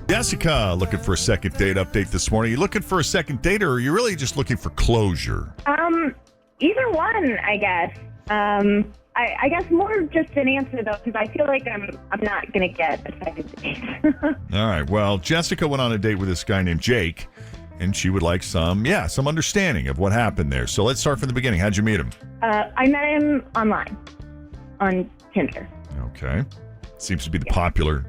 Jessica, looking for a second date update this morning. You looking for a second date, or are you really just looking for closure? Either one, I guess. I guess more just an answer though, because I feel like I'm not gonna get a second date. All right. Well, Jessica went on a date with this guy named Jake, and she would like some understanding of what happened there. So let's start from the beginning. How'd you meet him? I met him online on Tinder. Okay. Seems to be the popular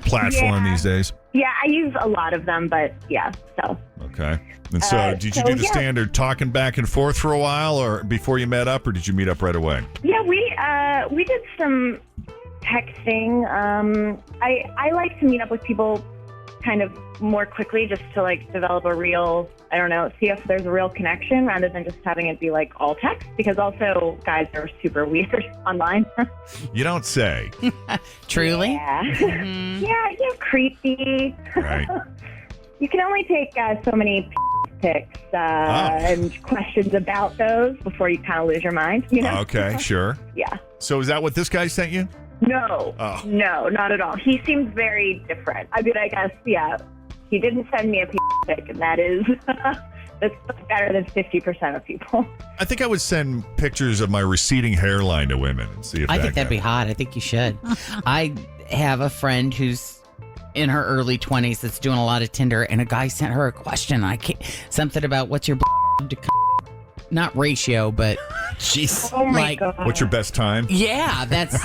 platform these days. Yeah, I use a lot of them, but yeah, so. Okay. And so did you do the standard talking back and forth for a while or before you met up, or did you meet up right away? Yeah, we did some texting. I like to meet up with people kind of more quickly just to like develop a real, I don't know, see if there's a real connection rather than just having it be like all text, because also guys are super weird online. You don't say. Truly? Yeah. Yeah, creepy. Right. You can only take so many pics and questions about those before you kind of lose your mind, you know? Okay, sure. Yeah. So is that what this guy sent you? No, no, not at all. He seems very different. I mean, I guess, yeah, he didn't send me a pic, and that is that's better than 50% of people. I think I would send pictures of my receding hairline to women and see if I think that'd be hot. I think you should. I have a friend who's in her early 20s that's doing a lot of Tinder, and a guy sent her a question. Something about what's your not ratio, but jeez. Oh my God. What's your best time? Yeah, that's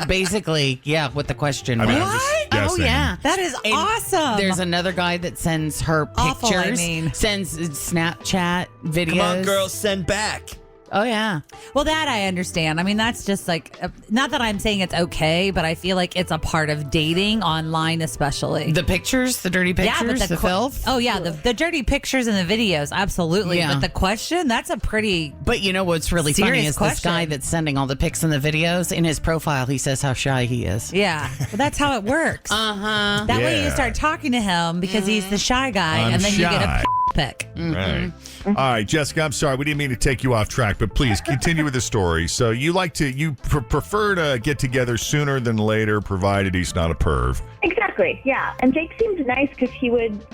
basically what the question was. I mean, I'm just guessing. Oh yeah, That is awesome. There's another guy that sends her pictures, Awful, sends Snapchat videos. Come on, girls, send back. Oh yeah. Well, that I understand. I mean, that's just like, not that I'm saying it's okay, but I feel like it's a part of dating online, especially. The pictures, the dirty pictures, but the filth. Oh yeah, the dirty pictures and the videos, absolutely. Yeah. But the question, that's a pretty. But you know what's really funny serious is question. this guy that's sending all the pics and the videos, in his profile, he says how shy he is. Yeah, but that's how it works. Uh-huh. That way you Yeah. start talking to him because he's the shy guy, I'm and then you get shy. a pic. Right. All right, Jessica, I'm sorry. We didn't mean to take you off track, but please continue with the story. So you prefer to get together sooner than later, provided he's not a perv. Exactly, yeah. And Jake seemed nice because he would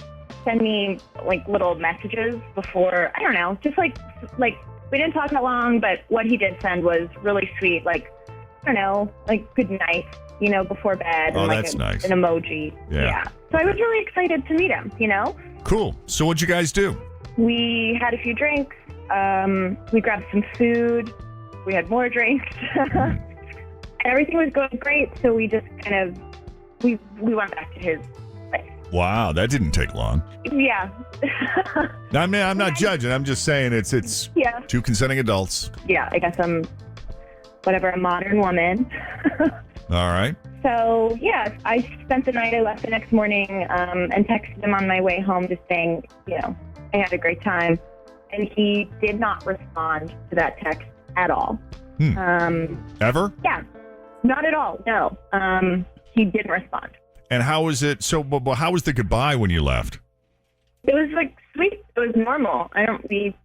send me like little messages before, I don't know, just like we didn't talk that long, but what he did send was really sweet. Like, I don't know, like good night, you know, before bed. Oh, and like that's nice. An emoji. Yeah. So I was really excited to meet him, you know? Cool. So what'd you guys do? We had a few drinks. We grabbed some food. We had more drinks. And everything was going great. So we just kind of, we went back to his place. Wow, that didn't take long. Yeah. I mean, I'm not judging. I'm just saying it's Yeah. two consenting adults. Yeah, I guess I'm, a modern woman. All right. So, yeah, I spent the night. I left the next morning and texted him on my way home just saying, you know, I had a great time. And he did not respond to that text at all. Ever? Yeah, not at all. No. He didn't respond. And how was it? So, how was the goodbye when you left? It was like sweet. It was normal. We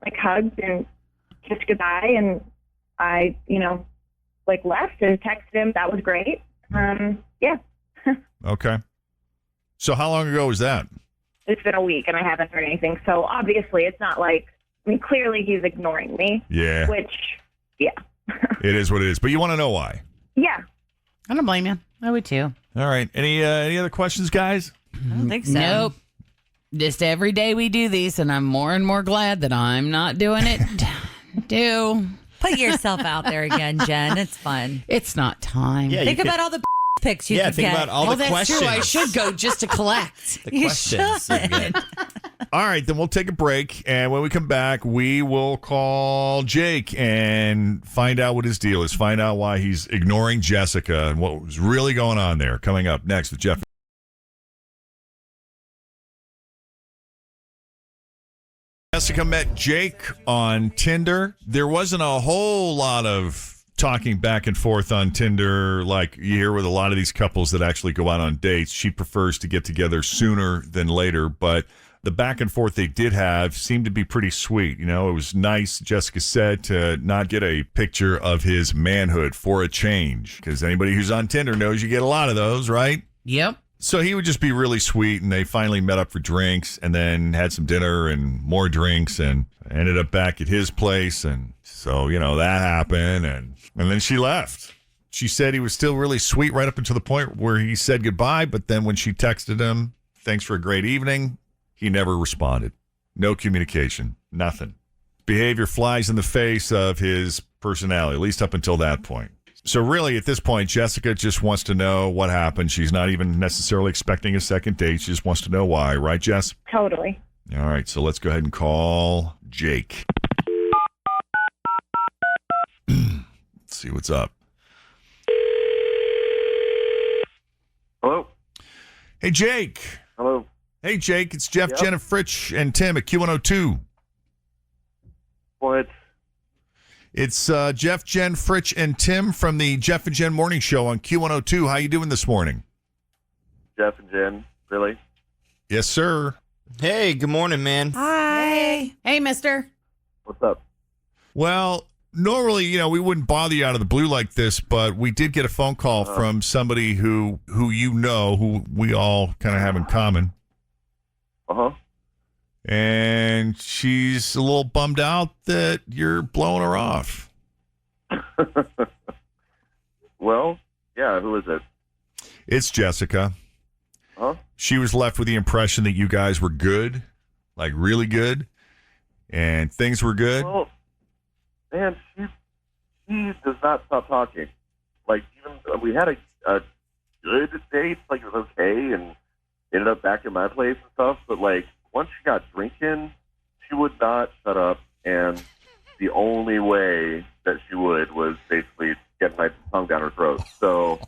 like hugged and kissed goodbye, and I, you know, like left and texted him. That was great. Yeah. Okay. So how long ago was that? It's been a week and I haven't heard anything. So obviously it's not like, clearly he's ignoring me. Yeah. Which, yeah. It is what it is. But you want to know why? Yeah. I don't blame you. I would too. All right. Any other questions, guys? I don't think so. Nope. Just every day we do these, and I'm more and more glad that I'm not doing it. Put yourself out there again, Jen. It's fun. It's not time. Yeah, Think about all the pics you could think get. about all the that's questions. true. I should go just to collect. The You questions. should. All right, then we'll take a break. And when we come back, we will call Jake and find out what his deal is. Find out why he's ignoring Jessica and what was really going on there. Coming up next with Jeff. Jessica met Jake on Tinder. There wasn't a whole lot of talking back and forth on Tinder like you hear with a lot of these couples that actually go out on dates. She prefers to get together sooner than later, but the back and forth they did have seemed to be pretty sweet. You know, it was nice, Jessica said, to not get a picture of his manhood for a change, because anybody who's on Tinder knows you get a lot of those, right? Yep. So he would just be really sweet, and they finally met up for drinks and then had some dinner and more drinks and ended up back at his place. And so, that happened. And then she left. She said he was still really sweet right up until the point where he said goodbye. But then when she texted him, thanks for a great evening, he never responded. No communication, nothing. Behavior flies in the face of his personality, at least up until that point. So really, at this point, Jessica just wants to know what happened. She's not even necessarily expecting a second date. She just wants to know why. Right, Jess? Totally. All right, so let's go ahead and call Jake. Let's see what's up. Hello? Hey, Jake. Hello? Hey, Jake. It's Jeff, Yep. Jenn, Fritch, and Tim at Q102. What? It's Jeff, Jenn, Fritch, and Tim from the Jeff and Jenn Morning Show on Q102. How you doing this morning? Jeff and Jenn? Really? Yes, sir. Hey, good morning, man. Hi. Hey, mister. What's up? Well, normally, we wouldn't bother you out of the blue like this, but we did get a phone call from somebody who who we all kind of have in common. Uh-huh. And she's a little bummed out that you're blowing her off. Well, yeah, who is it? It's Jessica. Huh? She was left with the impression that you guys were good, like really good, and things were good. Well, man, she does not stop talking. Like, even we had a good date, like it was okay, and ended up back at my place and stuff, but like, once she got drinking, she would not shut up, and the only way that she would was basically get my tongue down her throat. So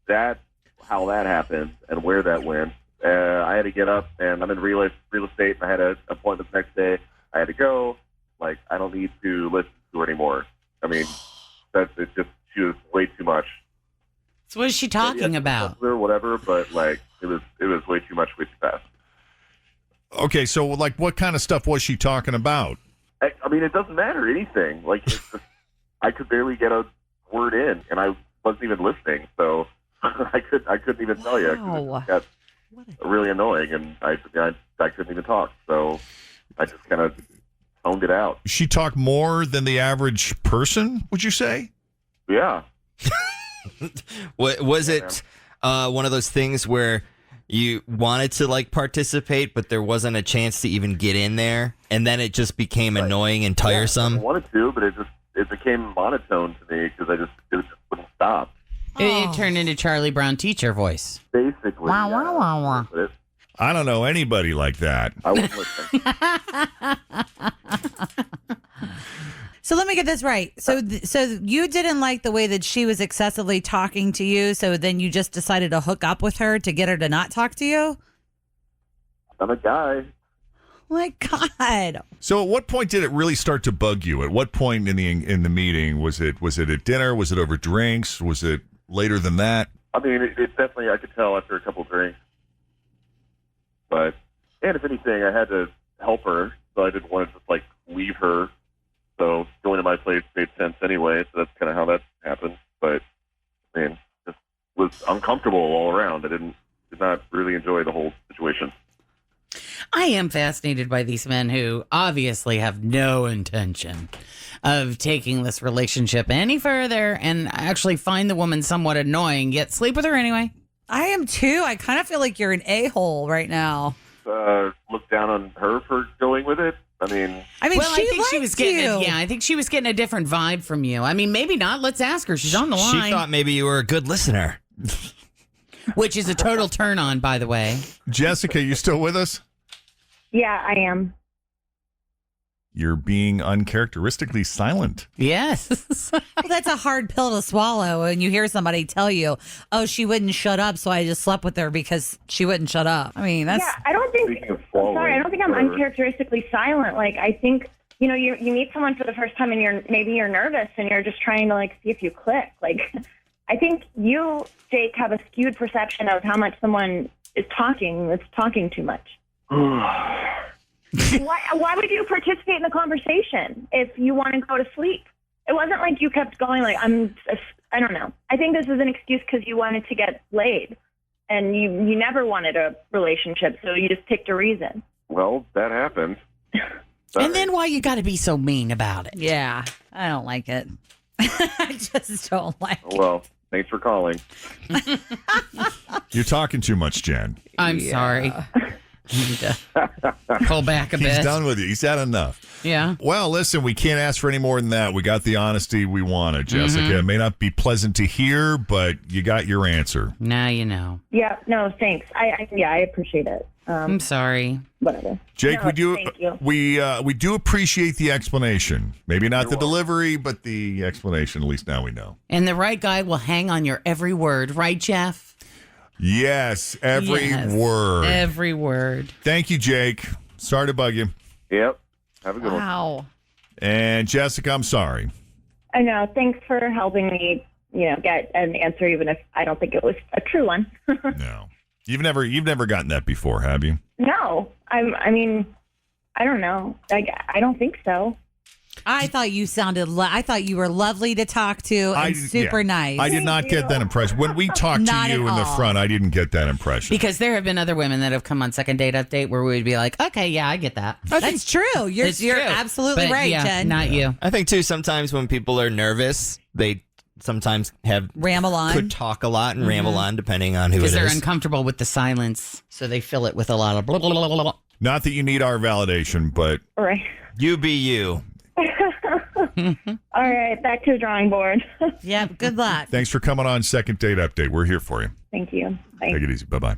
that's how that happened and where that went. I had to get up, and I'm in real estate, and I had an appointment the next day. I had to go. Like, I don't need to listen to her anymore. I mean, she was way too much. So what is she talking about? Or whatever, but like, it was way too much, way too fast. Okay, so like, what kind of stuff was she talking about? I mean, it doesn't matter anything. Like, it's just, I could barely get a word in, and I wasn't even listening, so I couldn't even tell you. Wow. It got really annoying, and I couldn't even talk. So I just kind of toned it out. She talked more than the average person, would you say? Yeah. Was it one of those things where you wanted to like participate, but there wasn't a chance to even get in there, and then it just became annoying and tiresome? Yeah, I wanted to, but it became monotone to me because it just wouldn't stop. It turned into Charlie Brown teacher voice. Basically. Wah, wah, wah, wah. But I don't know anybody like that. I wasn't listening. So let me get this right. So you didn't like the way that she was excessively talking to you, so then you just decided to hook up with her to get her to not talk to you? I'm a guy. Oh my God. So at what point did it really start to bug you? At what point in the meeting was it at dinner? Was it over drinks? Was it later than that? I mean, it definitely, I could tell after a couple of drinks. And if anything, I had to help her, so I didn't want to just like leave her. So going to my place made sense anyway, so that's kind of how that happened. But I mean, just was uncomfortable all around. I did not really enjoy the whole situation. I am fascinated by these men who obviously have no intention of taking this relationship any further and actually find the woman somewhat annoying, yet sleep with her anyway. I am too. I kind of feel like you're an a-hole right now. Look down on her for going with it. I mean, Well, she I think she was liked getting you. I think she was getting a different vibe from you. I mean, maybe not. Let's ask her. She's on the line. She thought maybe you were a good listener. Which is a total turn on, by the way. Jessica, you still with us? Yeah, I am. You're being uncharacteristically silent. Yes. Well, that's a hard pill to swallow when you hear somebody tell you, oh, she wouldn't shut up, so I just slept with her because she wouldn't shut up. I mean, that's... Yeah, I don't think. Speaking of swallowing, Sorry, I don't think I'm whatever. uncharacteristically silent. Like, I think you meet someone for the first time and you're nervous and you're just trying to like see if you click. Like, I think you, Jake, have a skewed perception of how much someone is talking. That's talking too much. Why would you participate in the conversation if you want to go to sleep? It wasn't like you kept going like, I don't know. I think this is an excuse because you wanted to get laid. and you never wanted a relationship, so you just picked a reason. Well, that happened. And then why you got to be so mean about it? Yeah, I don't like it. I just don't like it. Well, thanks for calling. You're talking too much, Jen. I'm sorry. You need to pull back a bit. He's done with you. He's had enough. Yeah. Well, listen, we can't ask for any more than that. We got the honesty we wanted, Jessica. It may not be pleasant to hear, but you got your answer. Now you know. Yeah, no, thanks. I appreciate it. I'm sorry. Whatever. Jake, No, thank you. we do appreciate the explanation. Maybe not the delivery, but the explanation. At least now we know. And the right guy will hang on your every word, right, Jeff? Yes, every word. Every word. Thank you, Jake. Sorry to bug you. Yep. Have a good one. Wow. And Jessica, I'm sorry. I know. Thanks for helping me, get an answer, even if I don't think it was a true one. No, you've never gotten that before, have you? No, I mean, I don't know. I don't think so. I thought you sounded. I thought you were lovely to talk to and super nice. I did not get that impression when we talked to Not you at in the all. front. I didn't get that impression. Because there have been other women that have come on Second Date Update where we would be like, okay, yeah, I get that. That's true. You're It's you're true. absolutely But, right, yeah, Jen. Not you. I think too, sometimes when people are nervous, they sometimes Ramble on. could talk a lot and ramble on depending on who it Because they're is. uncomfortable with the silence, so they fill it with a lot of blah, blah, blah, blah, blah. Not that you need our validation, but All right. You be you. All right. Back to the drawing board. Yep. Good luck. thanks for coming on Second Date Update. We're here for you. Thank you. Bye. Take it easy. Bye-bye.